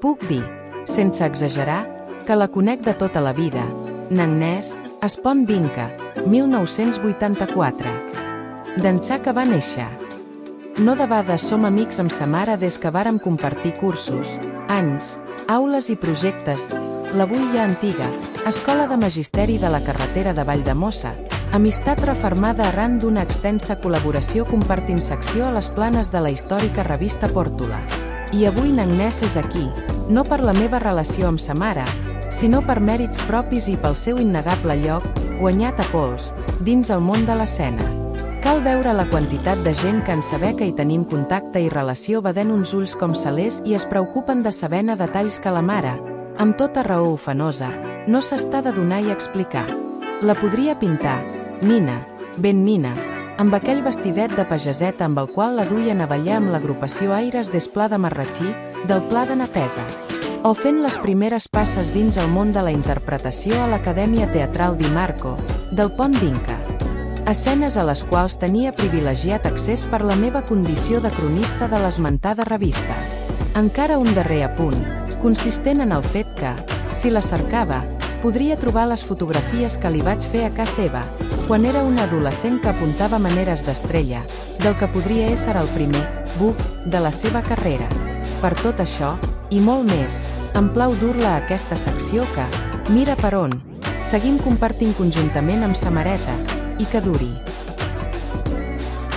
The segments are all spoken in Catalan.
Puc dir, sense exagerar, que la conec de tota la vida. N'Agnès Espont Vinca, 1984. D'ençà que va néixer. No debades som amics amb sa mare des que vàrem compartir cursos, anys, aules i projectes, l'avui ja antiga, Escola de Magisteri de la Carretera de Valldemossa, amistat refermada arran d'una extensa col·laboració compartint secció a les planes de la històrica revista Pòrtola. I avui n'Agnès és aquí, no per la meva relació amb sa mare, sinó per mèrits propis i pel seu innegable lloc, guanyat a pols, dins el món de l'escena. Cal veure la quantitat de gent que en saber que hi tenim contacte i relació badent uns ulls com celers i es preocupen de saber-ne detalls que la mare, amb tota raó ofenosa, no s'està de donar i explicar. La podria pintar, nina, ben nina, amb aquell vestidet de pageseta amb el qual la duien a ballar amb l'agrupació Aires des Pla de Marratxí, del Pla de Natesa. O fent les primeres passes dins el món de la interpretació a l'Acadèmia Teatral Di Marco, del Pont d'Inca. Escenes a les quals tenia privilegiat accés per la meva condició de cronista de l'esmentada revista. Encara un darrer apunt, consistent en el fet que, si la cercava, podria trobar les fotografies que li vaig fer a casa seva, quan era una adolescent que apuntava maneres d'estrella, del que podria ésser el primer book de la seva carrera. Per tot això, i molt més, em plau dur-la a aquesta secció que, mira per on, seguim compartint conjuntament amb sa mareta, i que duri.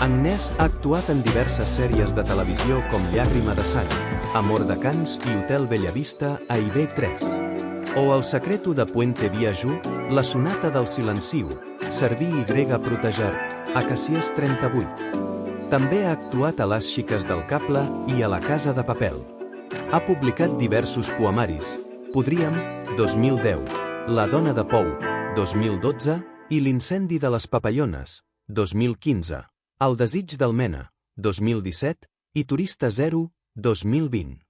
Agnès ha actuat en diverses sèries de televisió com Llàgrima de Sang, Amor de Cans i Hotel Bellavista a IB3. O El secreto de Puente Viajú, La sonata del silenciu, Servir y proteger, a Cassies 38. També ha actuat a Les xiques del cable i a La casa de papel. Ha publicat diversos poemaris, Podríem, 2010, La dona de Pou, 2012, i L'incendi de les papallones, 2015, El desig d'Almena, 2017, i Turista Zero, 2020.